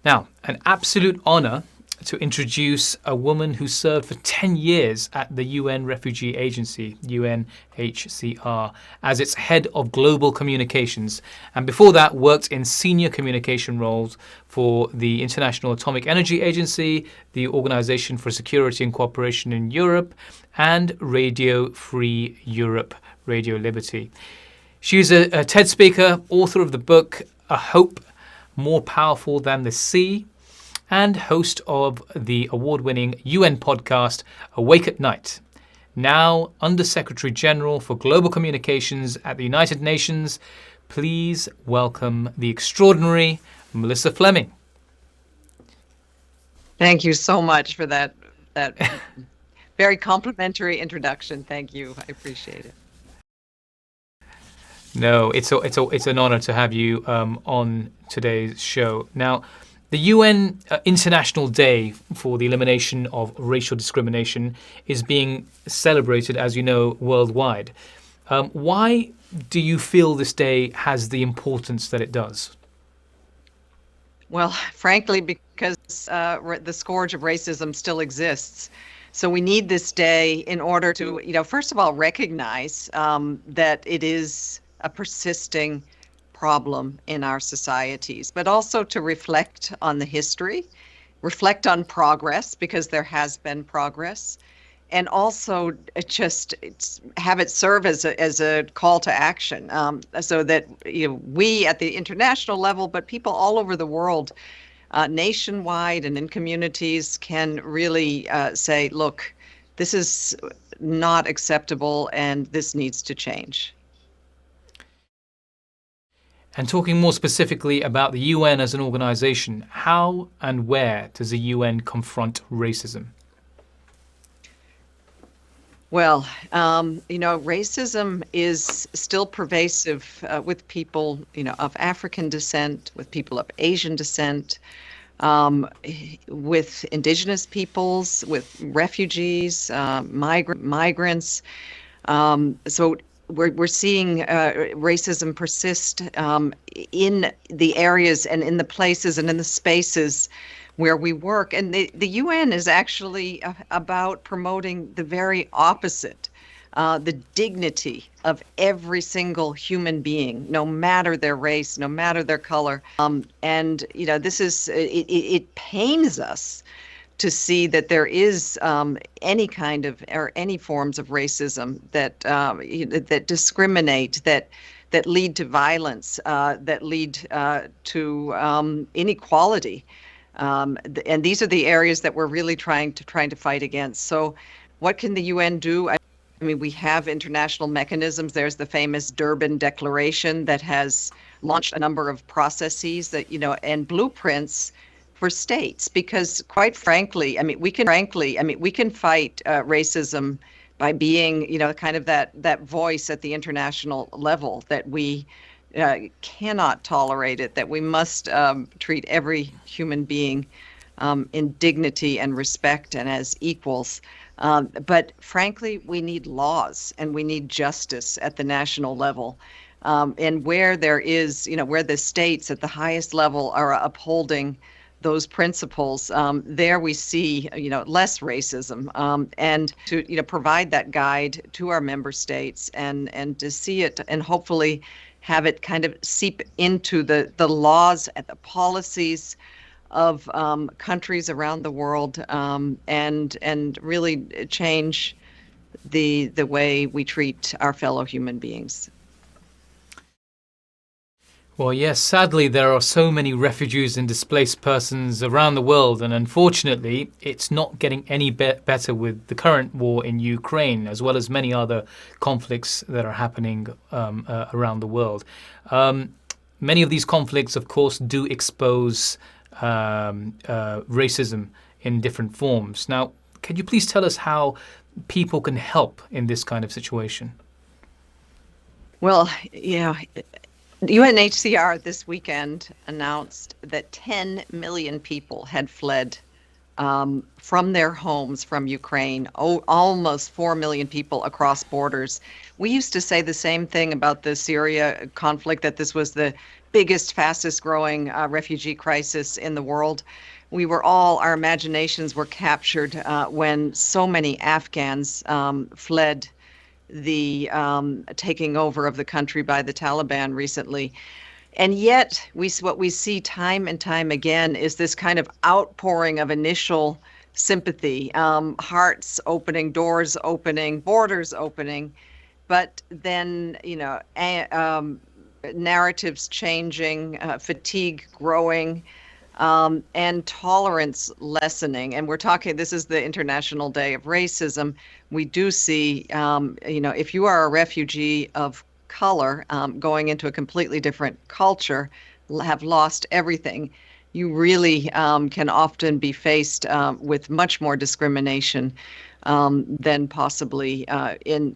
Now, an absolute honor to introduce a woman who served for 10 years at the UN Refugee Agency, UNHCR, as its head of global communications, and before that worked in senior communication roles for the International Atomic Energy Agency, the Organization for Security and Cooperation in Europe, and Radio Free Europe, Radio Liberty. She is a TED speaker, author of the book A Hope More Powerful Than the Sea, and host of the award-winning UN podcast Awake at Night. Now Under-Secretary General for Global Communications at the United Nations, please welcome the extraordinary Melissa Fleming. Thank you so much for that very complimentary introduction. Thank you. I appreciate it. No, it's an honor to have you on today's show. Now, the UN International Day for the Elimination of Racial Discrimination is being celebrated, as you know, worldwide. Why do you feel this day has the importance that it does? Well, frankly, because the scourge of racism still exists. So we need this day in order to, first of all, recognize that it is a persisting problem in our societies, but also to reflect on the history, reflect on progress, because there has been progress, and also just have it serve as a call to action, so that we at the international level, but people all over the world, nationwide and in communities, can really say, look, this is not acceptable and this needs to change. And talking more specifically about the UN as an organization, how and where does the UN confront racism? Well, racism is still pervasive with people, of African descent, with people of Asian descent, with indigenous peoples, with refugees, migrants. So we're seeing racism persist in the areas and in the places and in the spaces where we work. And the UN is actually about promoting the very opposite, the dignity of every single human being, no matter their race, no matter their color. This is, it pains us to see that there is any kind of or any forms of racism that discriminate, that lead to violence, that lead to inequality, and these are the areas that we're really trying to fight against. So, what can the UN do? I mean, we have international mechanisms. There's the famous Durban Declaration that has launched a number of processes that and blueprints for states, because quite frankly, we can fight racism by being, kind of that voice at the international level, that we cannot tolerate it, that we must treat every human being in dignity and respect and as equals. But frankly, we need laws and we need justice at the national level. And where there is, where the states at the highest level are upholding those principles, there we see, less racism, and to, provide that guide to our member states and to see it and hopefully have it kind of seep into the laws and the policies of countries around the world, and really change the way we treat our fellow human beings. Well, yes, sadly, there are so many refugees and displaced persons around the world, and unfortunately, it's not getting any better with the current war in Ukraine, as well as many other conflicts that are happening around the world. Many of these conflicts, of course, do expose racism in different forms. Now, can you please tell us how people can help in this kind of situation? Well, UNHCR this weekend announced that 10 million people had fled from their homes from Ukraine, almost 4 million people across borders. We used to say the same thing about the Syria conflict, that this was the biggest, fastest growing refugee crisis in the world. Our imaginations were captured when so many Afghans fled the taking over of the country by the Taliban recently. And yet, what we see time and time again is this kind of outpouring of initial sympathy, hearts opening, doors opening, borders opening, but then, narratives changing, fatigue growing, and tolerance lessening. And this is the International Day of Racism. We do see, if you are a refugee of color going into a completely different culture, have lost everything, you really can often be faced with much more discrimination than possibly in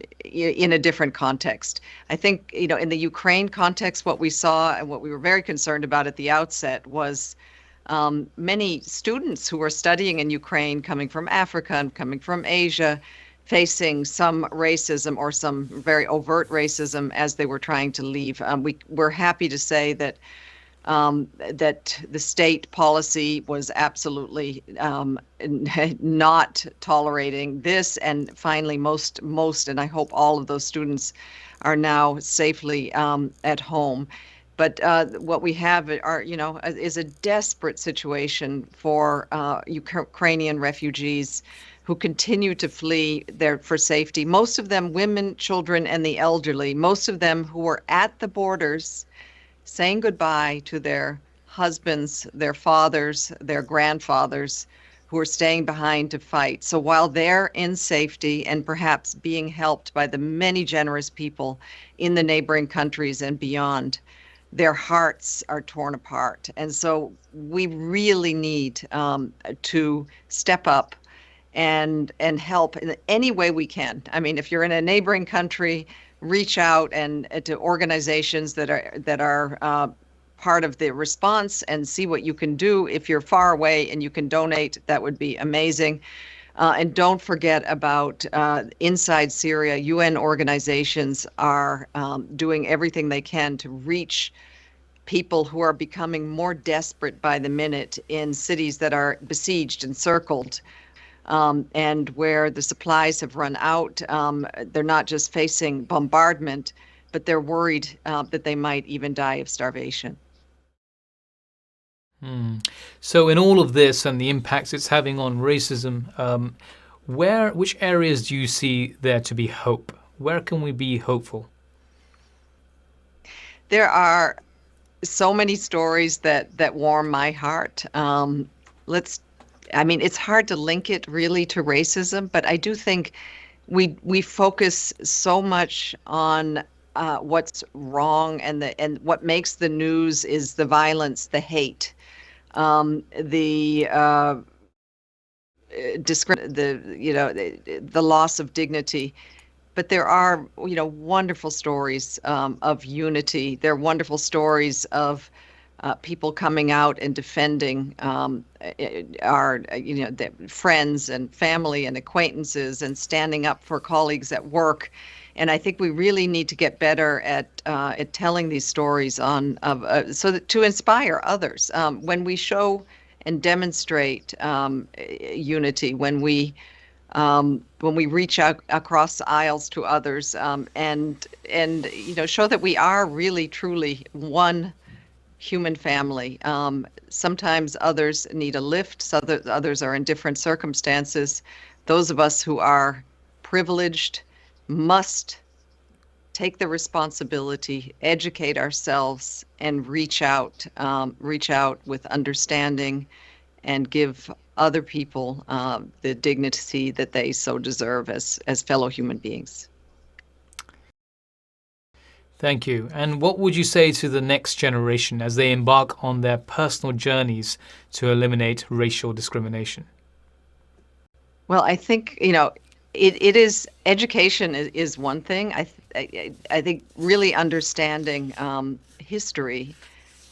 a different context. I think, in the Ukraine context, what we saw and what we were very concerned about at the outset was many students who were studying in Ukraine, coming from Africa and coming from Asia, facing some racism or some very overt racism as they were trying to leave. We're happy to say that the state policy was absolutely not tolerating this, and finally, most, and I hope all of those students are now safely at home. But what we have is a desperate situation for Ukrainian refugees who continue to flee there for safety. Most of them women, children, and the elderly. Most of them who were at the borders saying goodbye to their husbands, their fathers, their grandfathers, who are staying behind to fight. So while they're in safety and perhaps being helped by the many generous people in the neighboring countries and beyond, their hearts are torn apart. And so we really need to step up and help in any way we can. I mean, if you're in a neighboring country, reach out and to organizations that are part of the response and see what you can do. If you're far away and you can donate, that would be amazing. And don't forget about inside Syria, UN organizations are doing everything they can to reach people who are becoming more desperate by the minute in cities that are besieged, encircled, and where the supplies have run out. They're not just facing bombardment, but they're worried that they might even die of starvation. So in all of this and the impacts it's having on racism, which areas do you see there to be hope? Where can we be hopeful? There are so many stories that warm my heart. It's hard to link it really to racism, but I do think we focus so much on what's wrong, and what makes the news is the violence, the hate, the loss of dignity. But there are, wonderful stories of unity. There are wonderful stories of people coming out and defending their friends and family and acquaintances, and standing up for colleagues at work. And I think we really need to get better at telling these stories to inspire others. When we show and demonstrate unity, when we reach out across aisles to others, and show that we are really truly one human family. Sometimes others need a lift, so others are in different circumstances. Those of us who are privileged must take the responsibility, educate ourselves, and reach out with understanding, and give other people the dignity that they so deserve as fellow human beings. Thank you. And what would you say to the next generation as they embark on their personal journeys to eliminate racial discrimination? Well, I think, it is, education is one thing. I think really understanding history,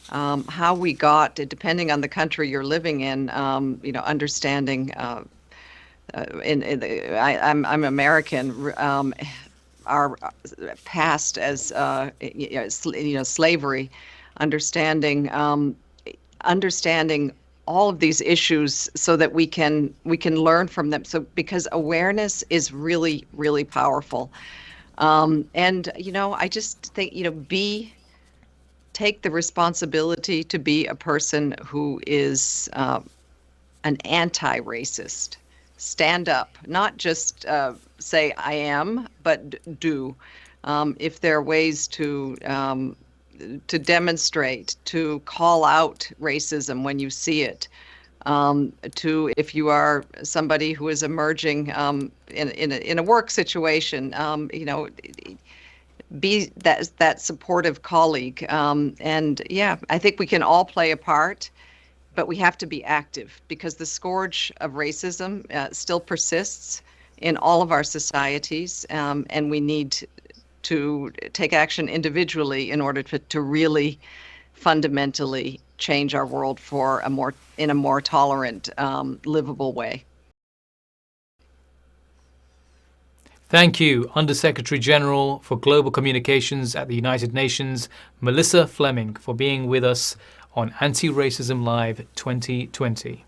how we got, depending on the country you're living in, understanding. I'm American. Our past as slavery, understanding understanding all of these issues so that we can learn from them. So because awareness is really, really powerful. And I just think, take the responsibility to be a person who is an anti-racist. Stand up, not just say I am, but do. If there are ways to demonstrate, to call out racism when you see it, to if you are somebody who is emerging in a work situation, be that supportive colleague. And yeah, I think we can all play a part, but we have to be active because the scourge of racism still persists in all of our societies, and we need to take action individually in order to really fundamentally change our world for in a more tolerant, livable way. Thank you, Undersecretary General for Global Communications at the United Nations, Melissa Fleming, for being with us on Anti-Racism Live 2020.